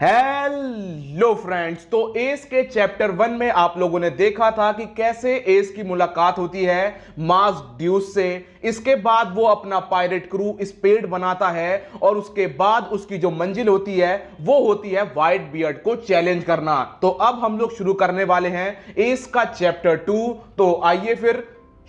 Hello friends. तो S के chapter 1 में आप लोगों ने देखा था कि कैसे एस की मुलाकात होती है मार्स ड्यूस से। इसके बाद वो अपना पायरेट क्रू स्पेड बनाता है और उसके बाद उसकी जो मंजिल होती है वो होती है व्हाइट बियर्ड को चैलेंज करना। तो अब हम लोग शुरू करने वाले हैं एस का चैप्टर 2। तो आइए फिर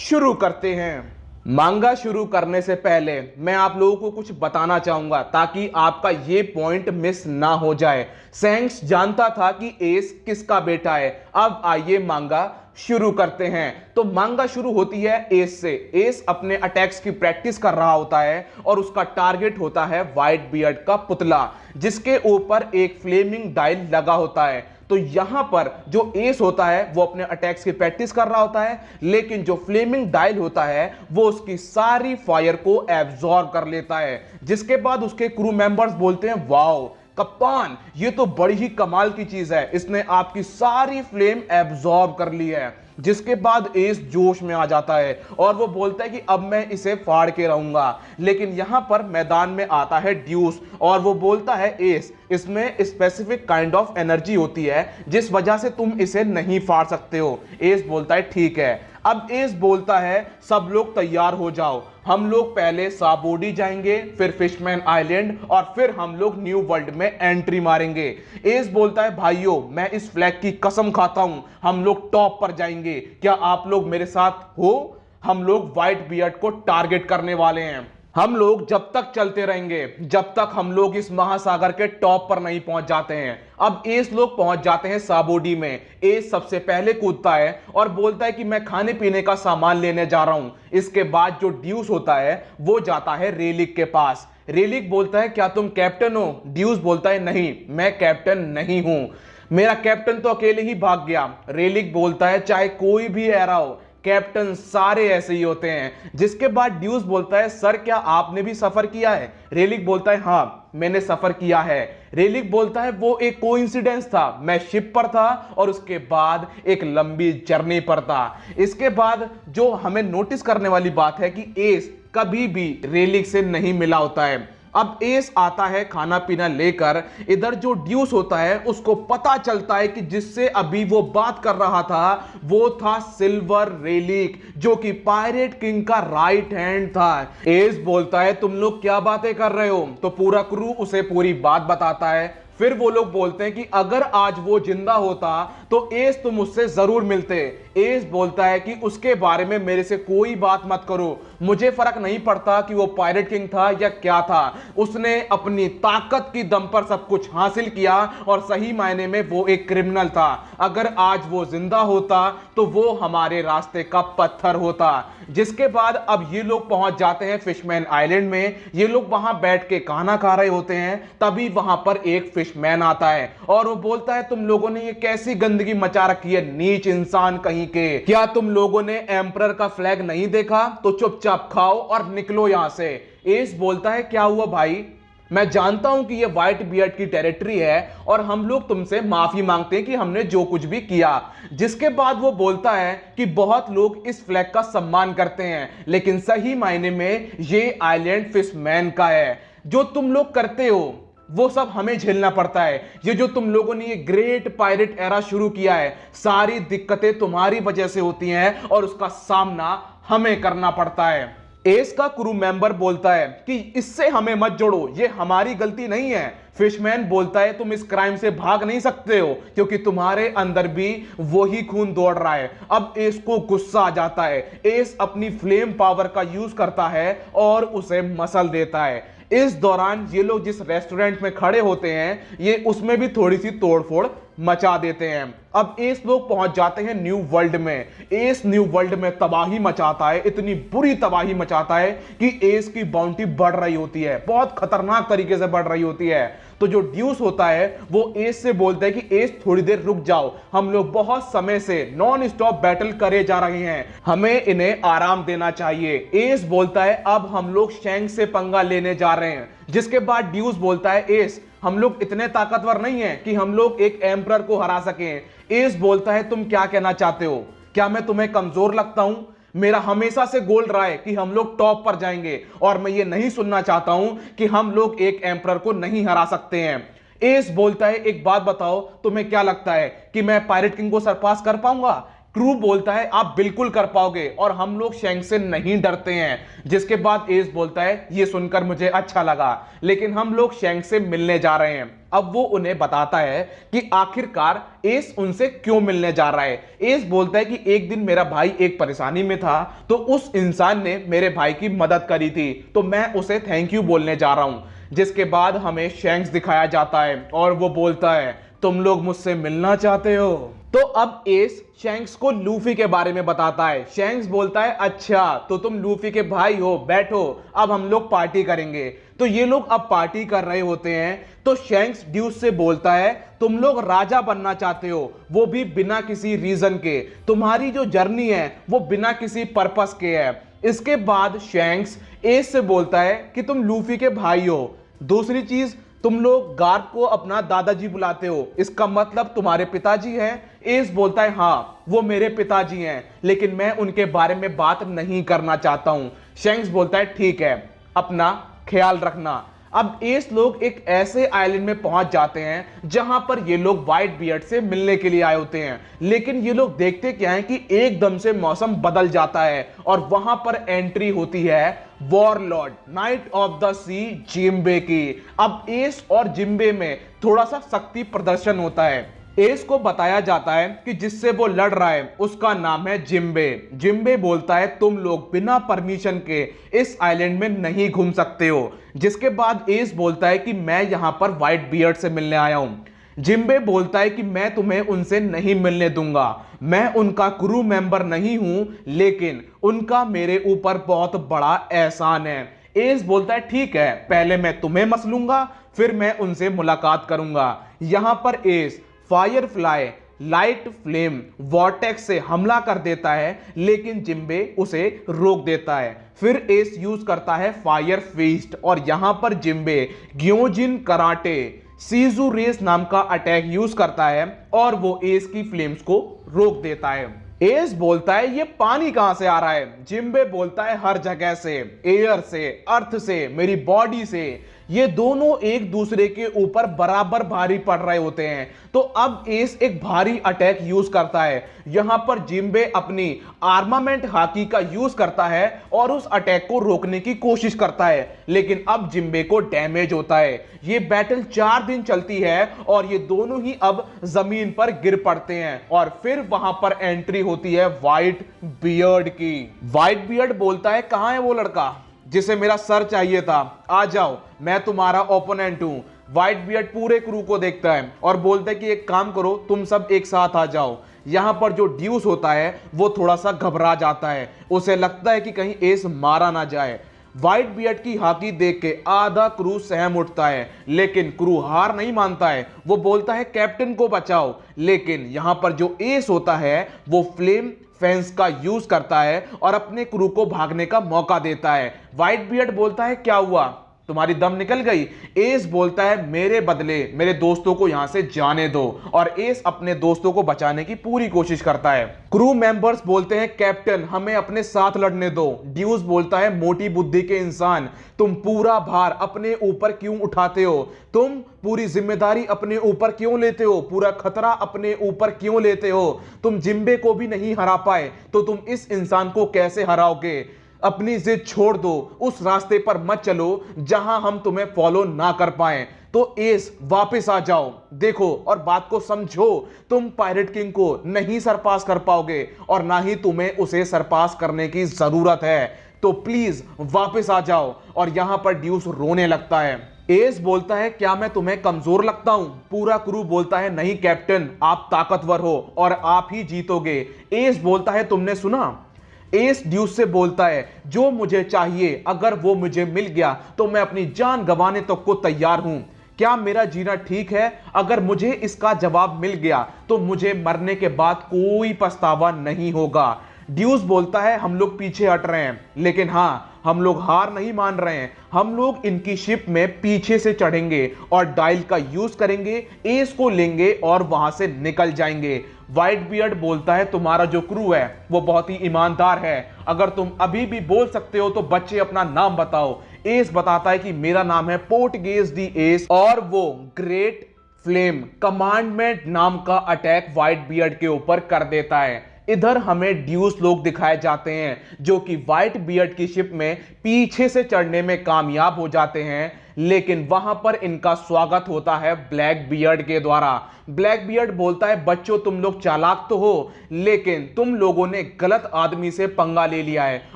शुरू करते हैं। मांगा शुरू करने से पहले मैं आप लोगों को कुछ बताना चाहूंगा ताकि आपका ये पॉइंट मिस ना हो जाए। सैंक्स जानता था कि एस किसका बेटा है। अब आइए मांगा शुरू करते हैं। तो मांगा शुरू होती है एस से। एस अपने अटैक्स की प्रैक्टिस कर रहा होता है और उसका टारगेट होता है व्हाइट बियर्ड का पुतला, जिसके ऊपर एक फ्लेमिंग डायल लगा होता है। तो यहां पर जो एस होता है वो अपने अटैक्स की प्रैक्टिस कर रहा होता है, लेकिन जो फ्लेमिंग डायल होता है वो उसकी सारी फायर को एब्जॉर्ब कर लेता है। जिसके बाद उसके क्रू मेंबर्स बोलते हैं, वाओ कप्तान, ये तो बड़ी ही कमाल की चीज है, इसने आपकी सारी फ्लेम एब्जॉर्ब कर ली है। जिसके बाद एस जोश में आ जाता है और वो बोलता है कि अब मैं इसे फाड़ के रहूंगा। लेकिन यहां पर मैदान में आता है ड्यूस और वो बोलता है, एस इसमें स्पेसिफिक काइंड ऑफ एनर्जी होती है जिस वजह से तुम इसे नहीं फाड़ सकते हो। एस बोलता है ठीक है। अब एस बोलता है, सब लोग तैयार हो जाओ, हम लोग पहले साबोडी जाएंगे, फिर फिशमैन आइलैंड और फिर हम लोग न्यू वर्ल्ड में एंट्री मारेंगे। एस बोलता है, भाइयों मैं इस फ्लैग की कसम खाता हूं, हम लोग टॉप पर जाएंगे, क्या आप लोग मेरे साथ हो? हम लोग व्हाइट बियर्ड को टारगेट करने वाले हैं। हम लोग जब तक चलते रहेंगे जब तक हम लोग इस महासागर के टॉप पर नहीं पहुंच जाते हैं। अब एस लोग पहुंच जाते हैं साबोडी में। एस सबसे पहले कूदता है और बोलता है कि मैं खाने पीने का सामान लेने जा रहा हूं। इसके बाद जो ड्यूस होता है वो जाता है रेलिक के पास। रेलिक बोलता है, क्या तुम कैप्टन हो? ड्यूस बोलता है, नहीं मैं कैप्टन नहीं हूं, मेरा कैप्टन तो अकेले ही भाग गया। रेलिक बोलता है, चाहे कोई भी एरा हो, कैप्टन सारे ऐसे ही होते हैं। जिसके बाद ड्यूस बोलता है, सर क्या आपने भी सफर किया है? रेलिक बोलता है, हाँ मैंने सफर किया है। रेलिक बोलता है, वो एक कोइंसिडेंस था, मैं शिप पर था और उसके बाद एक लंबी जर्नी पर था। इसके बाद जो हमें नोटिस करने वाली बात है कि एस कभी भी रेलिक से नहीं मिला होता है। अब एस आता है खाना पीना लेकर। इधर जो ड्यूस होता है उसको पता चलता है कि जिससे अभी वो बात कर रहा था वो था सिल्वर रेलिक, जो कि पायरेट किंग का राइट हैंड था। एस बोलता है, तुम लोग क्या बातें कर रहे हो? तो पूरा क्रू उसे पूरी बात बताता है। फिर वो लोग बोलते हैं कि अगर आज वो जिंदा होता तो एस तुम उससे जरूर मिलते। एस बोलता है कि उसके बारे में मेरे से कोई बात मत करो, मुझे फर्क नहीं पड़ता कि वो पायरेट किंग था या क्या था, उसने अपनी ताकत की दम पर सब कुछ हासिल किया और सही मायने में वो एक क्रिमिनल था। अगर आज वो जिंदा होता तो वो हमारे रास्ते का पत्थर होता। जिसके बाद अब ये लोग पहुंच जाते हैं फिशमैन आइलैंड में। ये लोग वहां बैठ के खाना खा रहे होते हैं, तभी वहां पर एक फिशमैन आता है और वो बोलता है, तुम लोगों ने ये कैसी गंदगी मचा रखी है, नीच इंसान कहीं के, क्या तुम लोगों ने एम्परर का फ्लैग नहीं देखा? तो चुपचाप खाओ और निकलो यहां से। एस बोलता है, क्या हुआ भाई, मैं जानता हूं कि ये व्हाइट बियर्ड की टेरिटरी है और हम लोग तुमसे माफी मांगते हैं कि हमने जो कुछ भी किया। जिसके बाद वो बोलता है कि बहुत लोग इस फ्लैग का सम्मान करते हैं, लेकिन सही मायने में ये आइलैंड फिशमैन का है। जो तुम लोग करते हो वो सब हमें झेलना पड़ता है। ये जो तुम लोगों ने ये ग्रेट पायरेट एरा शुरू किया है, सारी दिक्कतें तुम्हारी वजह से होती हैं और उसका सामना हमें करना पड़ता है। एस का क्रू मेंबर बोलता है कि इससे हमें मत जोड़ो, ये हमारी गलती नहीं है। फिशमैन बोलता है, तुम इस क्राइम से भाग नहीं सकते हो क्योंकि तुम्हारे अंदर भी वही खून दौड़ रहा है। अब एस को गुस्सा आ जाता है। एस अपनी फ्लेम पावर का यूज करता है और उसे मसल देता है। इस दौरान ये लोग जिस रेस्टोरेंट में खड़े होते हैं ये उसमें भी थोड़ी सी तोड़फोड़ मचा देते हैं। अब एस लोग पहुंच जाते हैं न्यू वर्ल्ड में। एस न्यू वर्ल्ड में तबाही मचाता है, इतनी बुरी तबाही मचाता है कि एस की बाउंटी बढ़ रही होती है, बहुत खतरनाक तरीके से बढ़ रही होती है। तो जो ड्यूस होता है वो एस से बोलता है कि एस थोड़ी देर रुक जाओ, हम लोग बहुत समय से नॉन स्टॉप बैटल करे जा रहे हैं, हमें इन्हें आराम देना चाहिए। एस बोलता है, अब हम लोग शैंक से पंगा लेने जा रहे हैं। जिसके बाद ड्यूस बोलता है, एस हम लोग इतने ताकतवर नहीं है कि हम लोग एक एम्परर को हरा सकें। एस बोलता है, तुम क्या कहना चाहते हो? क्या मैं तुम्हें कमजोर लगता हूं? मेरा हमेशा से गोल रहा है कि हम लोग टॉप पर जाएंगे और मैं ये नहीं सुनना चाहता हूं कि हम लोग एक एम्परर को नहीं हरा सकते हैं। एस बोलता है एक बात बताओ, तुम्हें क्या लगता है कि मैं पायरेट किंग को सरपास कर पाऊंगा? क्रू बोलता है आप बिल्कुल कर पाओगे और हम लोग शैंक्स से नहीं डरते हैं। जिसके बाद एस बोलता है ये सुनकर मुझे अच्छा लगा, लेकिन हम लोग शैंक्स से मिलने जा रहे हैं। अब वो उन्हें बताता है कि आखिरकार एस उनसे क्यों मिलने जा रहा है। एस बोलता है कि एक दिन मेरा भाई एक परेशानी में था, तो उस इंसान ने मेरे भाई की मदद करी थी, तो मैं उसे थैंक यू बोलने जा रहा हूं। जिसके बाद हमें शैंक्स दिखाया जाता है और वो बोलता है तुम लोग मुझसे मिलना चाहते हो। तो अब एस शैंक्स को लूफी के बारे में बताता है। शैंक्स बोलता है अच्छा तो तुम लूफी के भाई हो, बैठो अब हम लोग पार्टी करेंगे। तो ये लोग अब पार्टी कर रहे होते हैं। तो शैंक्स ड्यूस से बोलता है तुम लोग राजा बनना चाहते हो, वो भी बिना किसी रीजन के। तुम्हारी जो जर्नी है वो बिना किसी पर्पस के है। इसके बाद शैंक्स एस से बोलता है कि तुम लूफी के भाई हो। दूसरी चीज, तुम लोग गार्प को अपना दादाजी बुलाते हो, इसका मतलब तुम्हारे पिताजी हैं? एस बोलता है हाँ वो मेरे पिताजी हैं, लेकिन मैं उनके बारे में बात नहीं करना चाहता हूं। शैंक्स बोलता है ठीक है, अपना ख्याल रखना। अब एस लोग एक ऐसे आइलैंड में पहुंच जाते हैं जहां पर ये लोग व्हाइट बियर्ड से मिलने के लिए आए होते हैं। लेकिन ये लोग देखते क्या है कि एकदम से मौसम बदल जाता है और वहां पर एंट्री होती है warlord knight of the sea Jinbe की। अब एस और जिम्बे में थोड़ा सा शक्ति प्रदर्शन होता है। एस को बताया जाता है कि जिससे वो लड़ रहा है उसका नाम है जिम्बे। जिम्बे बोलता है तुम लोग बिना परमिशन के इस आइलैंड में नहीं घूम सकते हो। जिसके बाद एस बोलता है कि मैं यहां पर व्हाइट बियर्ड से मिलने आया हूं। जिम्बे बोलता है कि मैं तुम्हें उनसे नहीं मिलने दूंगा, मैं उनका क्रू मेंबर नहीं हूं, लेकिन उनका मेरे ऊपर बहुत बड़ा एहसान है। एस बोलता है ठीक है, पहले मैं तुम्हें मसलूंगा फिर मैं उनसे मुलाकात करूंगा। यहां पर S Firefly light flame vortex से हमला कर देता है, लेकिन जिम्बे उसे रोक देता है। फिर एस यूज करता है फायर फीस्ट और यहां पर जिम्बे ग्योजिन कराटे सीजू रेस नाम का अटैक यूज करता है और वो एस की फ्लेम्स को रोक देता है। एस बोलता है ये पानी कहां से आ रहा है? जिम्बे बोलता है हर जगह से, एयर से, अर्थ से, मेरी बॉडी से। ये दोनों एक दूसरे के ऊपर बराबर भारी पड़ रहे होते हैं। तो अब एस एक भारी अटैक यूज करता है। यहां पर जिम्बे अपनी आर्मामेंट हाकी का यूज करता है और उस अटैक को रोकने की कोशिश करता है, लेकिन अब जिम्बे को डैमेज होता है। ये बैटल 4 दिन चलती है और ये दोनों ही अब जमीन पर गिर पड़ते हैं और फिर वहां पर एंट्री होती है व्हाइट बियर्ड की। व्हाइट बियर्ड बोलता है कहां है वो लड़का जिसे मेरा सर चाहिए था, आ जाओ मैं तुम्हारा ओपोनेंट हूं। व्हाइट बियर्ड पूरे क्रू को देखता है और बोलता है कि एक काम करो, तुम सब एक साथ आ जाओ। यहां पर जो ड्यूस होता है वो थोड़ा सा घबरा जाता है, उसे लगता है कि कहीं एस मारा ना जाए। व्हाइट बियर्ड की हाकी देख के आधा क्रू सहम उठता है, लेकिन क्रू हार नहीं मानता है। वो बोलता है कैप्टन को बचाओ, लेकिन यहां पर जो एस होता है वो फ्लेम फेंस का यूज करता है और अपने क्रू को भागने का मौका देता है। व्हाइट बियर्ड बोलता है क्या हुआ, तुम्हारी दम निकल गई? एस बोलता है मेरे बदले मेरे दोस्तों को यहां से जाने दो, और एस अपने दोस्तों को बचाने की पूरी कोशिश करता है। क्रू मेंबर्स बोलते हैं कैप्टन हमें अपने साथ लड़ने दो। ड्यूस बोलता है मोटी बुद्धि के इंसान, तुम पूरा भार अपने ऊपर क्यों उठाते हो? तुम पूरी जिम्मेदारी अपने ऊपर क्यों लेते हो? पूरा खतरा अपने ऊपर क्यों लेते हो? तुम जिम्बे को भी नहीं हरा पाए तो तुम इस इंसान को कैसे हराओगे? अपनी जिद छोड़ दो, उस रास्ते पर मत चलो जहां हम तुम्हें फॉलो ना कर पाए। तो एस वापस आ जाओ, देखो और बात को समझो, तुम पायरेट किंग को नहीं सरपास कर पाओगे और ना ही तुम्हें उसे सरपास करने की जरूरत है। तो प्लीज वापस आ जाओ। और यहां पर ड्यूस रोने लगता है। एस बोलता है क्या मैं तुम्हें कमजोर लगता हूं? पूरा क्रू बोलता है नहीं कैप्टन, आप ताकतवर हो और आप ही जीतोगे। एस बोलता है तुमने सुना? एस ड्यूस से बोलता है जो मुझे चाहिए अगर वो मुझे मिल गया तो मैं अपनी जान गंवाने तक को तैयार हूं। क्या मेरा जीना ठीक है? अगर मुझे इसका जवाब मिल गया तो मुझे मरने के बाद कोई पछतावा नहीं होगा। ड्यूस बोलता है हम लोग पीछे हट रहे हैं, लेकिन हाँ हम लोग हार नहीं मान रहे हैं। हम लोग इनकी शिप में पीछे से चढ़ेंगे और डायल का यूज करेंगे, एस को लेंगे और वहां से निकल जाएंगे। व्हाइट बियर्ड बोलता है तुम्हारा जो क्रू है वो बहुत ही ईमानदार है, अगर तुम अभी भी बोल सकते हो तो बच्चे अपना नाम बताओ। एस बताता है कि मेरा नाम है पोर्टगेज दी एस और वो ग्रेट फ्लेम कमांडमेंट नाम का अटैक व्हाइट बियर्ड के ऊपर कर देता है। इधर हमें ड्यूस लोग दिखाए जाते हैं जो कि व्हाइट बियर्ड की शिप में पीछे से चढ़ने में कामयाब हो जाते हैं, लेकिन वहां पर इनका स्वागत होता है ब्लैक बियर्ड के द्वारा। ब्लैक बियर्ड बोलता है, बच्चों तुम लोग चालाक तो हो, लेकिन तुम लोगों ने गलत आदमी से पंगा ले लिया है,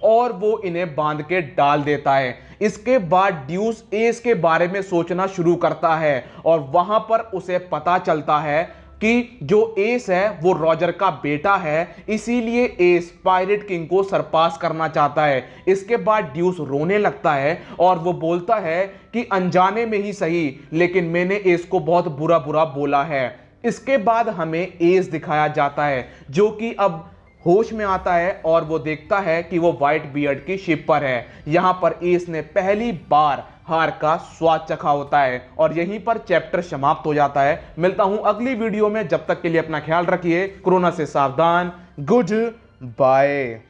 और वो इन्हें बांध के डाल देता है। इसके बाद ड्यूस एस के बारे में सोचना शुरू करता है और वहां पर उसे पता चलता है कि जो एस है वो रॉजर का बेटा है, इसीलिए एस पायरेट किंग को सरपास करना चाहता है। इसके बाद ड्यूस रोने लगता है और वो बोलता है कि अनजाने में ही सही, लेकिन मैंने एस को बहुत बुरा बुरा बोला है। इसके बाद हमें एस दिखाया जाता है जो कि अब होश में आता है और वो देखता है कि वो व्हाइट बियर्ड की शिप पर है। यहां पर एस ने पहली बार हार का स्वाद चखा होता है और यहीं पर चैप्टर समाप्त हो जाता है। मिलता हूं अगली वीडियो में, जब तक के लिए अपना ख्याल रखिए, कोरोना से सावधान, गुड बाय।